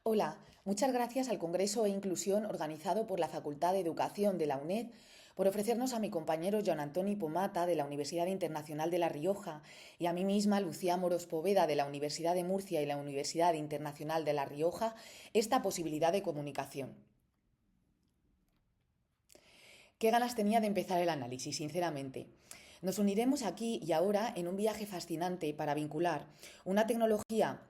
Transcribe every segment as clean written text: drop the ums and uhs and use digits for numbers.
Hola, muchas gracias al Congreso e Inclusión organizado por la Facultad de Educación de la UNED por ofrecernos a mi compañero Joan Antoni Pomata de la Universidad Internacional de La Rioja y a mí misma, Lucía Moros Poveda de la Universidad de Murcia y la Universidad Internacional de La Rioja, esta posibilidad de comunicación. Qué ganas tenía de empezar el análisis, sinceramente. Nos uniremos aquí y ahora en un viaje fascinante para vincular una tecnología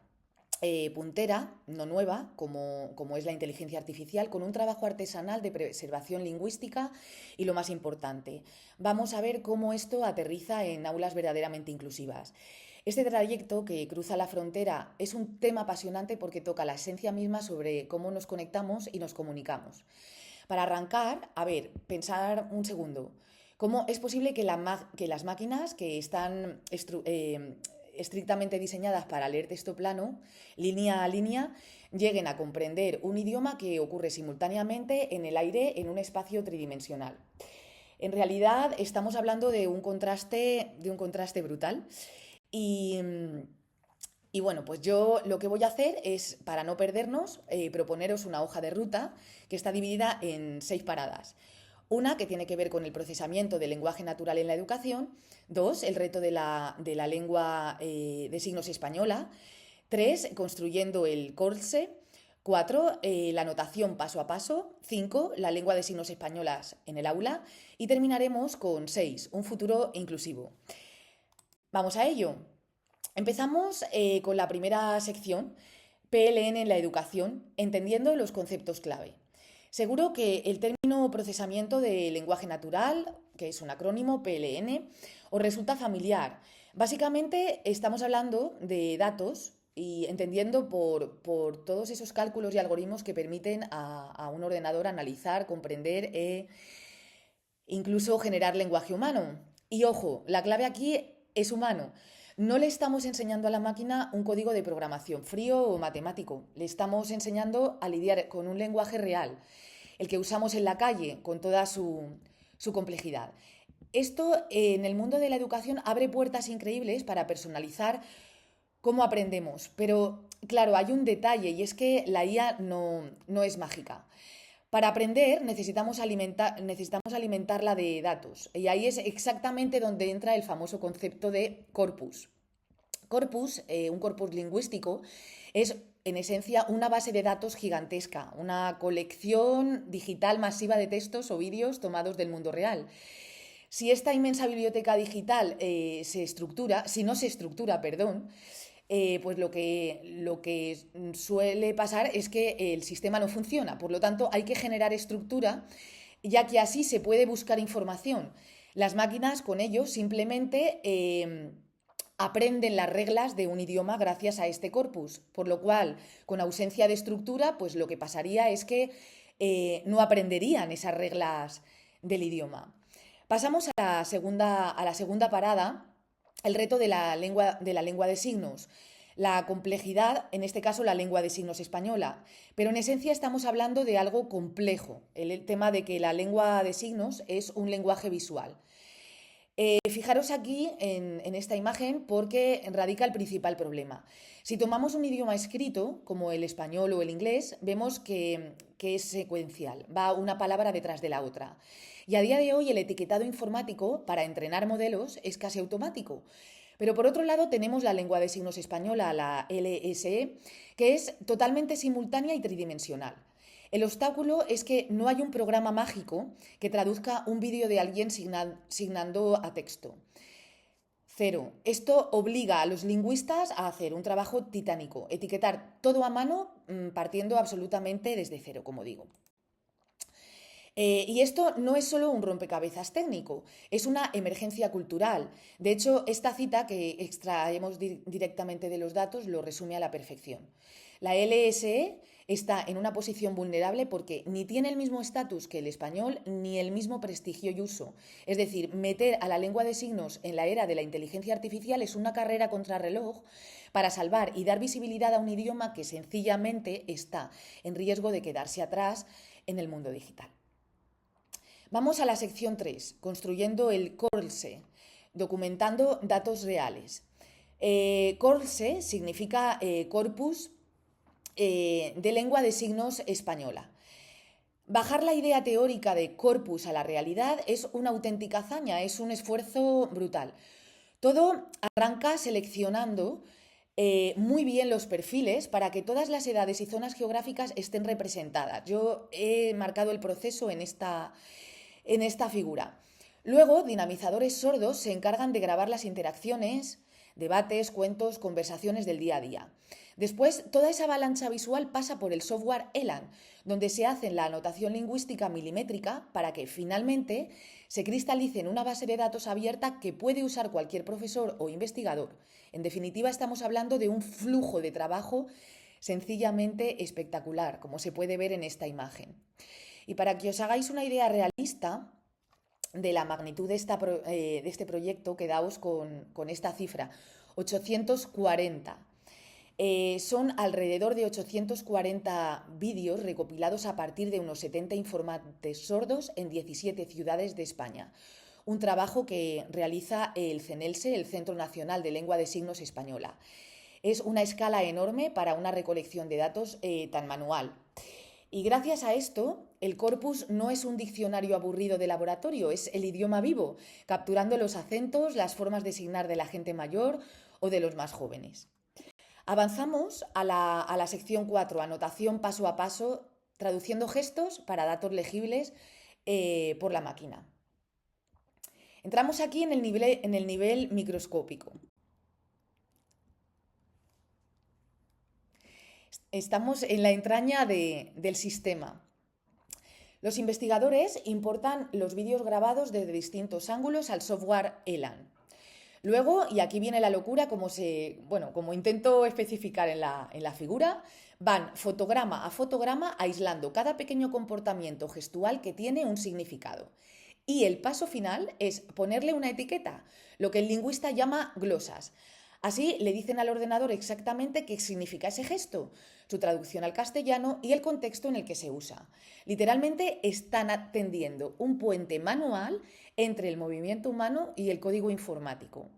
puntera, no nueva, como es la inteligencia artificial, con un trabajo artesanal de preservación lingüística y lo más importante, vamos a ver cómo esto aterriza en aulas verdaderamente inclusivas. Este trayecto que cruza la frontera es un tema apasionante porque toca la esencia misma sobre cómo nos conectamos y nos comunicamos. Para arrancar, a ver, pensar un segundo. ¿Cómo es posible que las máquinas que están estrictamente diseñadas para leer texto plano, línea a línea, lleguen a comprender un idioma que ocurre simultáneamente en el aire en un espacio tridimensional? En realidad estamos hablando de un contraste brutal y, y bueno, pues yo lo que voy a hacer es, para no perdernos, proponeros una hoja de ruta que está dividida en 6 paradas. Una que tiene que ver con el procesamiento del lenguaje natural en la educación. Dos, el reto de la lengua de signos española. Tres, construyendo el Corse. Cuatro, la notación paso a paso. Cinco, la lengua de signos españolas en el aula. Y terminaremos con seis, un futuro inclusivo. Vamos a ello. Empezamos con la primera sección, PLN en la educación, entendiendo los conceptos clave. Seguro que el término procesamiento de lenguaje natural, que es un acrónimo PLN, os resulta familiar. Básicamente estamos hablando de datos y entendiendo por todos esos cálculos y algoritmos que permiten a un ordenador analizar, comprender e incluso generar lenguaje humano. Y ojo, la clave aquí es humano. No le estamos enseñando a la máquina un código de programación frío o matemático, le estamos enseñando a lidiar con un lenguaje real, el que usamos en la calle, con toda su complejidad. Esto en el mundo de la educación abre puertas increíbles para personalizar cómo aprendemos, pero claro, hay un detalle y es que la IA no es mágica. Para aprender necesitamos alimentarla de datos y ahí es exactamente donde entra el famoso concepto de corpus. Un corpus lingüístico, es en esencia una base de datos gigantesca, una colección digital masiva de textos o vídeos tomados del mundo real. Si esta inmensa biblioteca digital si no se estructura, perdón, pues lo que suele pasar es que el sistema no funciona. Por lo tanto, hay que generar estructura, ya que así se puede buscar información. Las máquinas con ello simplemente aprenden las reglas de un idioma gracias a este corpus, por lo cual, con ausencia de estructura, pues lo que pasaría es que no aprenderían esas reglas del idioma. Pasamos a la segunda parada, el reto de la lengua de signos. La complejidad, en este caso la lengua de signos española, pero en esencia estamos hablando de algo complejo, el tema de que la lengua de signos es un lenguaje visual. Fijaros aquí en esta imagen porque radica el principal problema. Si tomamos un idioma escrito, como el español o el inglés, vemos que es secuencial, va una palabra detrás de la otra. Y a día de hoy el etiquetado informático para entrenar modelos es casi automático. Pero por otro lado tenemos la lengua de signos española, la LSE, que es totalmente simultánea y tridimensional. El obstáculo es que no hay un programa mágico que traduzca un vídeo de alguien signando a texto. Cero. Esto obliga a los lingüistas a hacer un trabajo titánico, etiquetar todo a mano, partiendo absolutamente desde cero, como digo. Y esto no es solo un rompecabezas técnico, es una emergencia cultural. De hecho, esta cita que extraemos directamente de los datos lo resume a la perfección. La LSE está en una posición vulnerable porque ni tiene el mismo estatus que el español ni el mismo prestigio y uso. Es decir, meter a la lengua de signos en la era de la inteligencia artificial es una carrera contrarreloj para salvar y dar visibilidad a un idioma que sencillamente está en riesgo de quedarse atrás en el mundo digital. Vamos a la sección 3, construyendo el Corse, documentando datos reales. Corse significa corpus de lengua de signos española. Bajar la idea teórica de corpus a la realidad es una auténtica hazaña, es un esfuerzo brutal. Todo arranca seleccionando muy bien los perfiles para que todas las edades y zonas geográficas estén representadas. Yo he marcado el proceso en esta figura. Luego, dinamizadores sordos se encargan de grabar las interacciones, debates, cuentos, conversaciones del día a día. Después, toda esa avalancha visual pasa por el software ELAN, donde se hace la anotación lingüística milimétrica para que finalmente se cristalice en una base de datos abierta que puede usar cualquier profesor o investigador. En definitiva, estamos hablando de un flujo de trabajo sencillamente espectacular, como se puede ver en esta imagen. Y para que os hagáis una idea realista de la magnitud de este proyecto, quedaos con esta cifra, 840. Son alrededor de 840 vídeos recopilados a partir de unos 70 informantes sordos en 17 ciudades de España. Un trabajo que realiza el CENELSE, el Centro Nacional de Lengua de Signos Española. Es una escala enorme para una recolección de datos tan manual. Y gracias a esto, el corpus no es un diccionario aburrido de laboratorio, es el idioma vivo, capturando los acentos, las formas de signar de la gente mayor o de los más jóvenes. Avanzamos a la sección 4, anotación paso a paso, traduciendo gestos para datos legibles por la máquina. Entramos aquí en el nivel microscópico. Estamos en la entraña del sistema. Los investigadores importan los vídeos grabados desde distintos ángulos al software ELAN. Luego, y aquí viene la locura, como intento especificar en la figura, van fotograma a fotograma aislando cada pequeño comportamiento gestual que tiene un significado. Y el paso final es ponerle una etiqueta, lo que el lingüista llama glosas. Así le dicen al ordenador exactamente qué significa ese gesto, su traducción al castellano y el contexto en el que se usa. Literalmente están tendiendo un puente manual entre el movimiento humano y el código informático.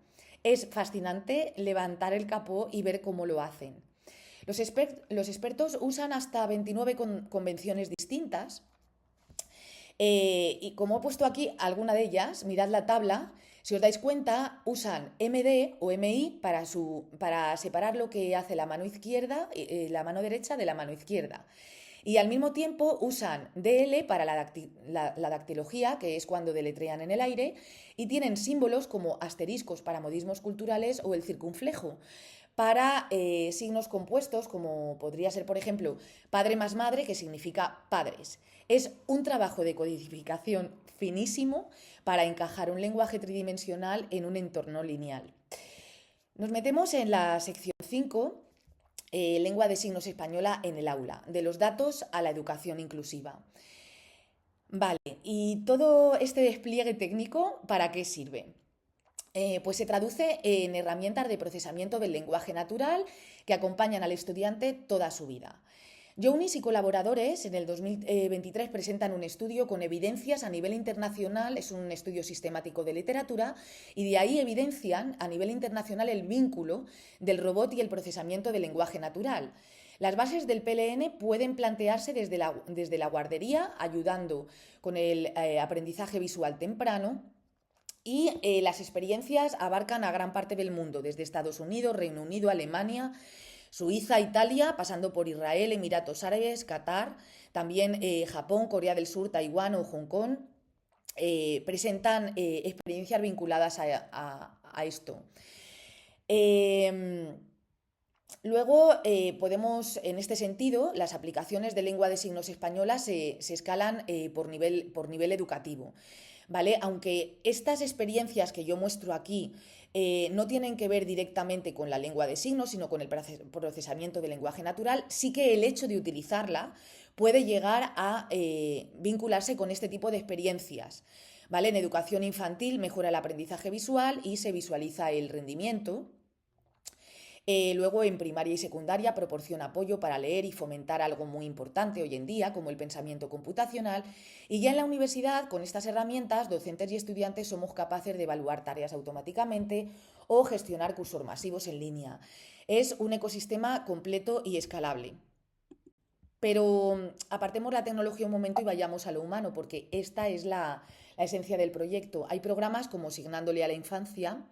Es fascinante levantar el capó y ver cómo lo hacen. Los expertos usan hasta 29 convenciones distintas y como he puesto aquí alguna de ellas, mirad la tabla. Si os dais cuenta, usan MD o MI para separar lo que hace la mano izquierda, la mano derecha de la mano izquierda. Y al mismo tiempo usan DL para la dactilología, que es cuando deletrean en el aire, y tienen símbolos como asteriscos para modismos culturales o el circunflejo para signos compuestos, como podría ser, por ejemplo, padre más madre, que significa padres. Es un trabajo de codificación finísimo para encajar un lenguaje tridimensional en un entorno lineal. Nos metemos en la sección 5, lengua de signos española en el aula, de los datos a la educación inclusiva. Vale, ¿y todo este despliegue técnico para qué sirve? Pues se traduce en herramientas de procesamiento del lenguaje natural que acompañan al estudiante toda su vida. Jounis y colaboradores en el 2023 presentan un estudio con evidencias a nivel internacional, es un estudio sistemático de literatura, y de ahí evidencian a nivel internacional el vínculo del robot y el procesamiento del lenguaje natural. Las bases del PLN pueden plantearse desde la guardería, ayudando con el aprendizaje visual temprano, y las experiencias abarcan a gran parte del mundo, desde Estados Unidos, Reino Unido, Alemania, Suiza, Italia, pasando por Israel, Emiratos Árabes, Qatar, también Japón, Corea del Sur, Taiwán o Hong Kong, presentan experiencias vinculadas a esto. Luego podemos, en este sentido, las aplicaciones de lengua de signos española se escalan por nivel educativo. ¿Vale? Aunque estas experiencias que yo muestro aquí no tienen que ver directamente con la lengua de signos, sino con el procesamiento del lenguaje natural, sí que el hecho de utilizarla puede llegar a vincularse con este tipo de experiencias. ¿Vale? En educación infantil mejora el aprendizaje visual y se visualiza el rendimiento. Luego, en primaria y secundaria, proporciona apoyo para leer y fomentar algo muy importante hoy en día, como el pensamiento computacional. Y ya en la universidad, con estas herramientas, docentes y estudiantes somos capaces de evaluar tareas automáticamente o gestionar cursos masivos en línea. Es un ecosistema completo y escalable. Pero apartemos la tecnología un momento y vayamos a lo humano, porque esta es la esencia del proyecto. Hay programas como Signándole a la Infancia,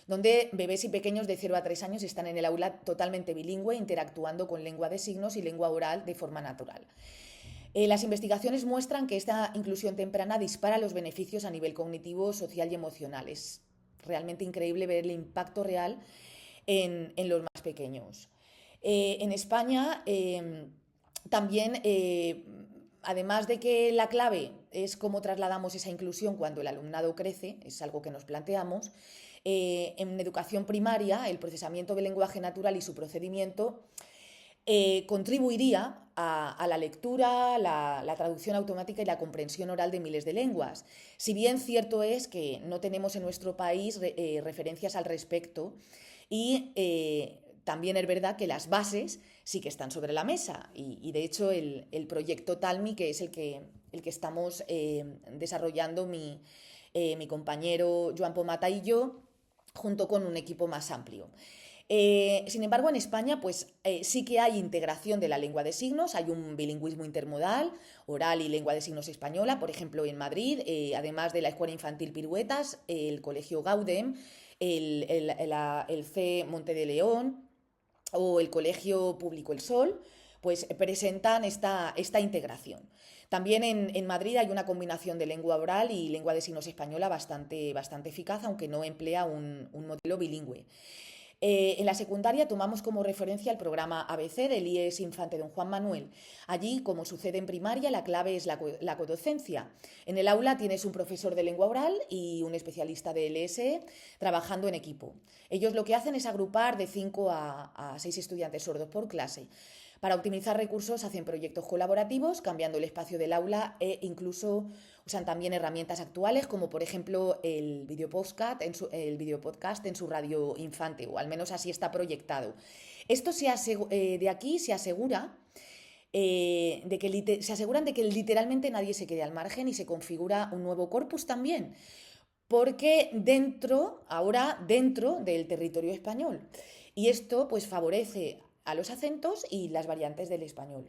donde bebés y pequeños de 0 a 3 años están en el aula totalmente bilingüe, interactuando con lengua de signos y lengua oral de forma natural. Las investigaciones muestran que esta inclusión temprana dispara los beneficios a nivel cognitivo, social y emocional. Es realmente increíble ver el impacto real en los más pequeños. En España también, además de que la clave es cómo trasladamos esa inclusión cuando el alumnado crece, es algo que nos planteamos, en educación primaria el procesamiento del lenguaje natural y su procedimiento contribuiría a la lectura, la traducción automática y la comprensión oral de miles de lenguas. Si bien cierto es que no tenemos en nuestro país referencias al respecto y también es verdad que las bases sí que están sobre la mesa y de hecho el proyecto Talmi, que es el que estamos desarrollando mi compañero Joan Pomata y yo, junto con un equipo más amplio. Sin embargo, en España sí que hay integración de la lengua de signos, hay un bilingüismo intermodal, oral y lengua de signos española, por ejemplo, en Madrid, además de la Escuela Infantil Piruetas, el Colegio Gaudem, el C Monte de León o el Colegio Público El Sol, pues presentan esta integración. También en Madrid hay una combinación de lengua oral y lengua de signos española bastante eficaz, aunque no emplea un modelo bilingüe. En la secundaria tomamos como referencia el programa ABC del IES Infante Don Juan Manuel. Allí, como sucede en primaria, la clave es la codocencia. En el aula tienes un profesor de lengua oral y un especialista de LSE trabajando en equipo. Ellos lo que hacen es agrupar de 5 a 6 estudiantes sordos por clase. Para optimizar recursos hacen proyectos colaborativos, cambiando el espacio del aula e incluso usan también herramientas actuales como por ejemplo el videopodcast en su radio infante, o al menos así está proyectado. Esto de aquí se asegura se aseguran de que literalmente nadie se quede al margen y se configura un nuevo corpus también, porque ahora dentro del territorio español. Y esto pues favorece a los acentos y las variantes del español.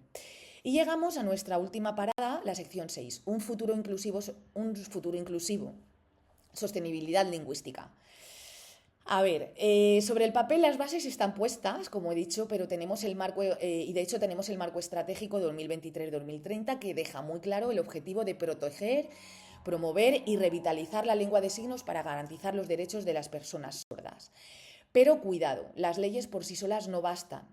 Y llegamos a nuestra última parada, la sección 6, un futuro inclusivo, sostenibilidad lingüística. A ver, sobre el papel las bases están puestas, como he dicho, pero tenemos el marco, y de hecho tenemos el marco estratégico 2023-2030 que deja muy claro el objetivo de proteger, promover y revitalizar la lengua de signos para garantizar los derechos de las personas sordas. Pero cuidado, las leyes por sí solas no bastan.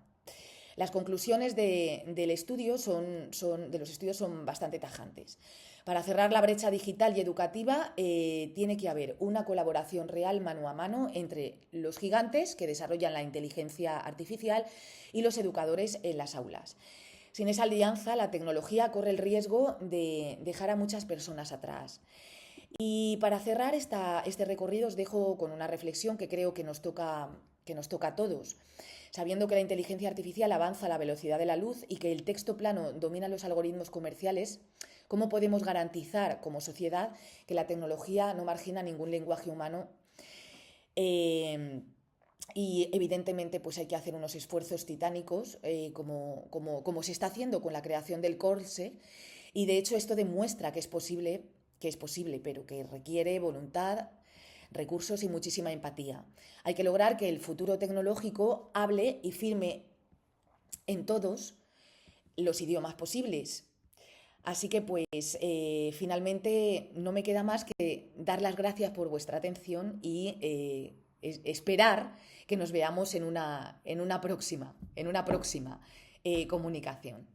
Las conclusiones de los estudios son bastante tajantes. Para cerrar la brecha digital y educativa tiene que haber una colaboración real mano a mano entre los gigantes que desarrollan la inteligencia artificial y los educadores en las aulas. Sin esa alianza, la tecnología corre el riesgo de dejar a muchas personas atrás. Y para cerrar este recorrido os dejo con una reflexión que creo que nos toca a todos. Sabiendo que la inteligencia artificial avanza a la velocidad de la luz y que el texto plano domina los algoritmos comerciales, ¿cómo podemos garantizar como sociedad que la tecnología no margina ningún lenguaje humano? Y evidentemente pues hay que hacer unos esfuerzos titánicos, como se está haciendo con la creación del Corse, y de hecho esto demuestra que es posible, pero que requiere voluntad, recursos y muchísima empatía. Hay que lograr que el futuro tecnológico hable y firme en todos los idiomas posibles. Así que finalmente no me queda más que dar las gracias por vuestra atención y esperar que nos veamos en una próxima comunicación.